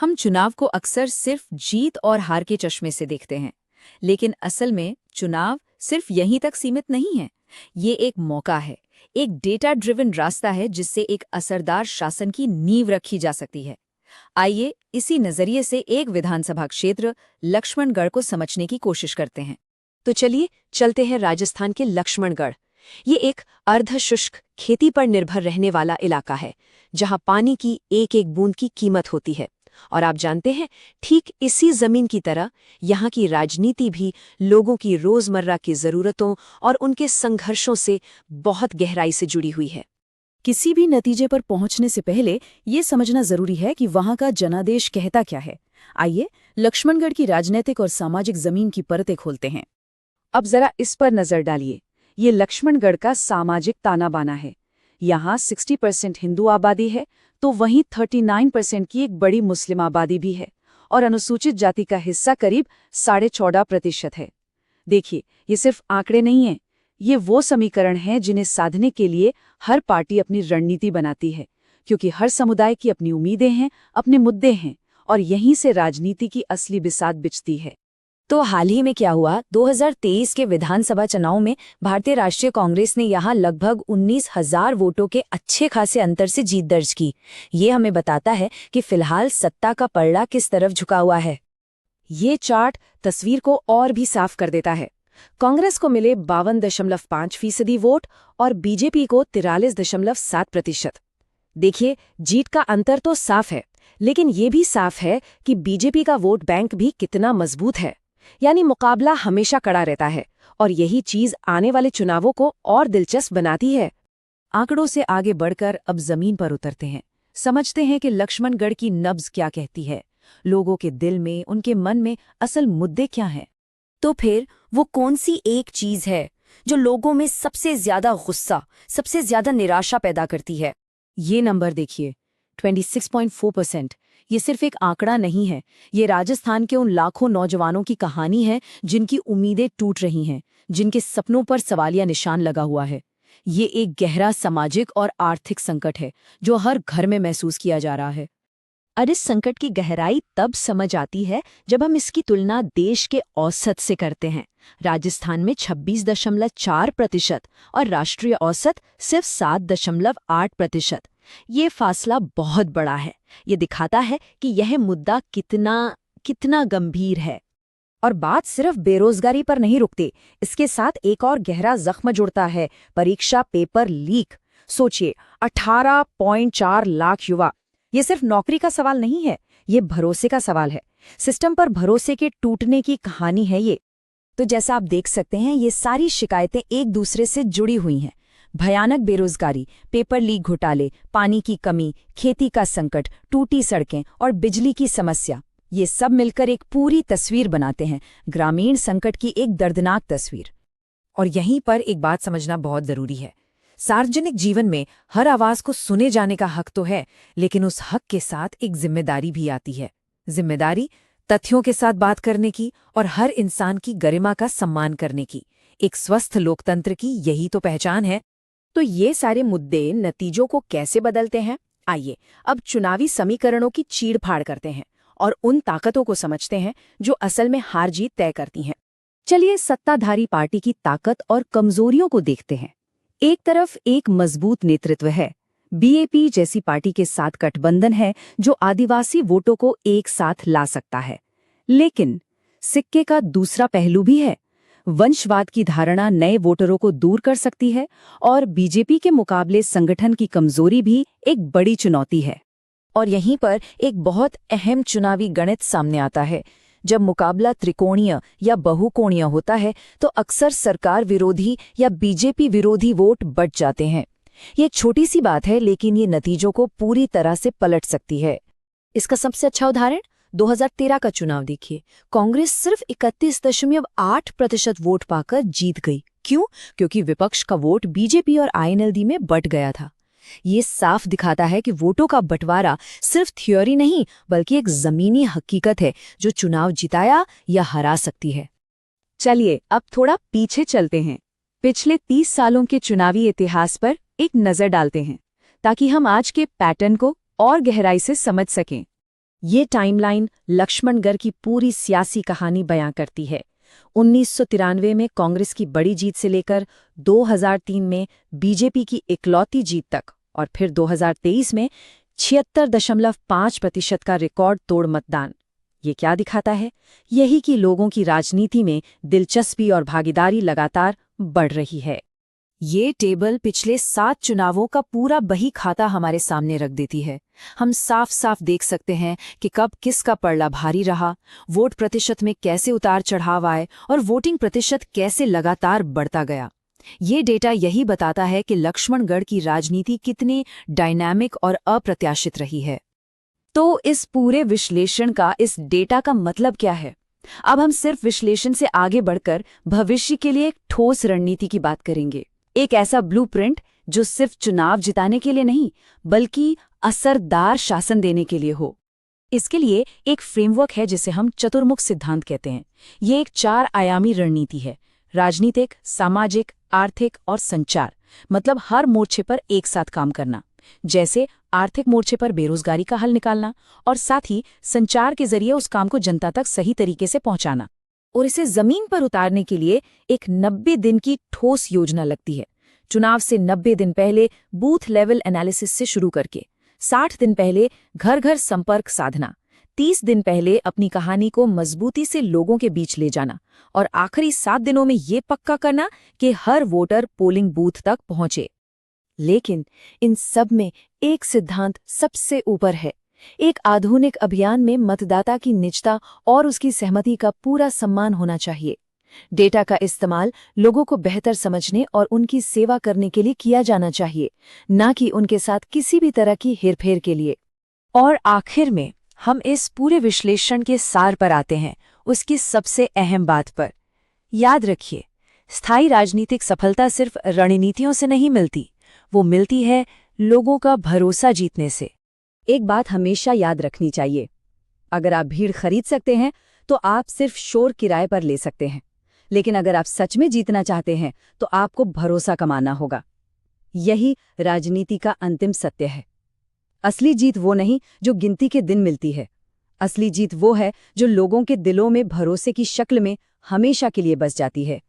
हम चुनाव को अक्सर सिर्फ जीत और हार के चश्मे से देखते हैं, लेकिन असल में चुनाव सिर्फ यहीं तक सीमित नहीं है। ये एक मौका है, एक डेटा ड्रिवन रास्ता है जिससे एक असरदार शासन की नींव रखी जा सकती है। आइए इसी नजरिए से एक विधानसभा क्षेत्र लक्ष्मणगढ़ को समझने की कोशिश करते हैं। तो चलिए चलते हैं राजस्थान के लक्ष्मणगढ़। ये एक अर्धशुष्क खेती पर निर्भर रहने वाला इलाका है, जहां पानी की एक एक बूंद की कीमत होती है। और आप जानते हैं, ठीक इसी जमीन की तरह यहाँ की राजनीति भी लोगों की रोजमर्रा की जरूरतों और उनके संघर्षों से बहुत गहराई से जुड़ी हुई है। किसी भी नतीजे पर पहुंचने से पहले ये समझना जरूरी है कि वहां का जनादेश कहता क्या है। आइए लक्ष्मणगढ़ की राजनीतिक और सामाजिक जमीन की परतें खोलते हैं। अब जरा इस पर नजर डालिए। ये लक्ष्मणगढ़ का सामाजिक ताना बाना है। यहाँ 60% हिंदू आबादी है, तो वहीं 39% की एक बड़ी मुस्लिम आबादी भी है, और अनुसूचित जाति का हिस्सा करीब 14.5% है। देखिए, ये सिर्फ आंकड़े नहीं हैं, ये वो समीकरण हैं जिन्हें साधने के लिए हर पार्टी अपनी रणनीति बनाती है, क्योंकि हर समुदाय की अपनी उम्मीदें हैं, अपने मुद्दे हैं, और यहीं से राजनीति की असली बिसात बिछती है। तो हाल ही में क्या हुआ, 2023 के विधानसभा चुनाव में भारतीय राष्ट्रीय कांग्रेस ने यहाँ लगभग 19,000 वोटों के अच्छे खासे अंतर से जीत दर्ज की। ये हमें बताता है कि फिलहाल सत्ता का पलड़ा किस तरफ झुका हुआ है। ये चार्ट तस्वीर को और भी साफ कर देता है। कांग्रेस को मिले 52.5% वोट और बीजेपी को 43.7%। देखिए, जीत का अंतर तो साफ है, लेकिन ये भी साफ है कि बीजेपी का वोट बैंक भी कितना मजबूत है। यानी मुकाबला हमेशा कड़ा रहता है, और यही चीज आने वाले चुनावों को और दिलचस्प बनाती है। आंकड़ों से आगे बढ़कर अब जमीन पर उतरते हैं, समझते हैं कि लक्ष्मणगढ़ की नब्ज क्या कहती है, लोगों के दिल में, उनके मन में असल मुद्दे क्या हैं। तो फिर वो कौन सी एक चीज है जो लोगों में सबसे ज्यादा गुस्सा, सबसे ज्यादा निराशा पैदा करती है? ये नंबर देखिए, 26.4%। ये सिर्फ एक आंकड़ा नहीं है, ये राजस्थान के उन लाखों नौजवानों की कहानी है जिनकी उम्मीदें टूट रही हैं, जिनके सपनों पर सवालिया निशान लगा हुआ है। ये एक गहरा सामाजिक और आर्थिक संकट है जो हर घर में महसूस किया जा रहा है। और इस संकट की गहराई तब समझ आती है जब हम इसकी तुलना देश के औसत से करते हैं। राजस्थान में 26.4% और राष्ट्रीय औसत सिर्फ 7.8%। ये फासला बहुत बड़ा है। ये दिखाता है कि यह मुद्दा कितना गंभीर है। और बात सिर्फ बेरोजगारी पर नहीं रुकती, इसके साथ एक और गहरा जख्म जुड़ता है, परीक्षा पेपर लीक। सोचिए, 18.4 लाख युवा। ये सिर्फ नौकरी का सवाल नहीं है, ये भरोसे का सवाल है। सिस्टम पर भरोसे के टूटने की कहानी है ये। तो जैसा आप देख सकते हैं, ये सारी शिकायतें एक दूसरे से जुड़ी हुई हैं। भयानक बेरोजगारी, पेपर लीक घोटाले, पानी की कमी, खेती का संकट, टूटी सड़कें और बिजली की समस्या, ये सब मिलकर एक पूरी तस्वीर बनाते हैं, ग्रामीण संकट की एक दर्दनाक तस्वीर। और यहीं पर एक बात समझना बहुत जरूरी है। सार्वजनिक जीवन में हर आवाज को सुने जाने का हक तो है, लेकिन उस हक के साथ एक जिम्मेदारी भी आती है। जिम्मेदारी तथ्यों के साथ बात करने की और हर इंसान की गरिमा का सम्मान करने की। एक स्वस्थ लोकतंत्र की यही तो पहचान है। तो ये सारे मुद्दे नतीजों को कैसे बदलते हैं? आइए अब चुनावी समीकरणों की चीड़-फाड़ करते हैं और उन ताकतों को समझते हैं जो असल में हार जीत तय करती हैं। चलिए सत्ताधारी पार्टी की ताकत और कमजोरियों को देखते हैं। एक तरफ एक मजबूत नेतृत्व है, बीएपी जैसी पार्टी के साथ गठबंधन है जो आदिवासी वोटों को एक साथ ला सकता है। लेकिन सिक्के का दूसरा पहलू भी है। वंशवाद की धारणा नए वोटरों को दूर कर सकती है, और बीजेपी के मुकाबले संगठन की कमजोरी भी एक बड़ी चुनौती है। और यहीं पर एक बहुत अहम चुनावी गणित सामने आता है। जब मुकाबला त्रिकोणीय या बहुकोणीय होता है तो अक्सर सरकार विरोधी या बीजेपी विरोधी वोट बढ़ जाते हैं। ये छोटी सी बात है, लेकिन ये नतीजों को पूरी तरह से पलट सकती है। इसका सबसे अच्छा उदाहरण 2013 का चुनाव देखिए। कांग्रेस सिर्फ 31.8% वोट पाकर जीत गई। क्यों? क्योंकि विपक्ष का वोट बीजेपी और आईएनएलडी में बंट गया था। ये साफ दिखाता है कि वोटों का बंटवारा सिर्फ थ्योरी नहीं, बल्कि एक जमीनी हकीकत है जो चुनाव जिताया या हरा सकती है। चलिए अब थोड़ा पीछे चलते हैं, पिछले 30 सालों के चुनावी इतिहास पर एक नजर डालते हैं, ताकि हम आज के पैटर्न को और गहराई से समझ सकें। ये टाइमलाइन लक्ष्मणगढ़ की पूरी सियासी कहानी बयां करती है। 1993 में कांग्रेस की बड़ी जीत से लेकर 2003 में बीजेपी की इकलौती जीत तक और फिर 2023 में 76.5% का रिकॉर्ड तोड़ मतदान। ये क्या दिखाता है? यही कि लोगों की राजनीति में दिलचस्पी और भागीदारी लगातार बढ़ रही है। ये टेबल पिछले 7 चुनावों का पूरा बही खाता हमारे सामने रख देती है। हम साफ साफ देख सकते हैं कि कब किसका पलड़ा भारी रहा, वोट प्रतिशत में कैसे उतार चढ़ाव आए और वोटिंग प्रतिशत कैसे लगातार बढ़ता गया। ये डेटा यही बताता है कि लक्ष्मणगढ़ की राजनीति कितनी डायनामिक और अप्रत्याशित रही है। तो इस पूरे विश्लेषण का, इस डेटा का मतलब क्या है? अब हम सिर्फ विश्लेषण से आगे बढ़कर भविष्य के लिए एक ठोस रणनीति की बात करेंगे। एक ऐसा ब्लूप्रिंट जो सिर्फ चुनाव जिताने के लिए नहीं, बल्कि असरदार शासन देने के लिए हो। इसके लिए एक फ्रेमवर्क है जिसे हम चतुर्मुख सिद्धांत कहते हैं। ये एक 4 आयामी रणनीति है: राजनीतिक, सामाजिक, आर्थिक और संचार। मतलब हर मोर्चे पर एक साथ काम करना। जैसे आर्थिक मोर्चे पर बेरोजगारी का हल निकालना और साथ ही संचार के जरिए उस काम को जनता तक सही तरीके से पहुंचाना। और इसे जमीन पर उतारने के लिए एक 90 दिन की ठोस योजना लगती है। चुनाव से 90 दिन पहले बूथ लेवल एनालिसिस से शुरू करके 60 दिन पहले घर घर संपर्क साधना, 30 दिन पहले अपनी कहानी को मजबूती से लोगों के बीच ले जाना और आखिरी 7 दिनों में ये पक्का करना कि हर वोटर पोलिंग बूथ तक पहुंचे। लेकिन इन सब में एक सिद्धांत सबसे ऊपर है। एक आधुनिक अभियान में मतदाता की निजता और उसकी सहमति का पूरा सम्मान होना चाहिए। डेटा का इस्तेमाल लोगों को बेहतर समझने और उनकी सेवा करने के लिए किया जाना चाहिए, न कि उनके साथ किसी भी तरह की हेरफेर के लिए। और आखिर में हम इस पूरे विश्लेषण के सार पर आते हैं, उसकी सबसे अहम बात पर। याद रखिए, स्थायी राजनीतिक सफलता सिर्फ रणनीतियों से नहीं मिलती, वो मिलती है लोगों का भरोसा जीतने से। एक बात हमेशा याद रखनी चाहिए, अगर आप भीड़ खरीद सकते हैं तो आप सिर्फ शोर किराए पर ले सकते हैं, लेकिन अगर आप सच में जीतना चाहते हैं तो आपको भरोसा कमाना होगा। यही राजनीति का अंतिम सत्य है। असली जीत वो नहीं जो गिनती के दिन मिलती है, असली जीत वो है जो लोगों के दिलों में भरोसे की शक्ल में हमेशा के लिए बस जाती है।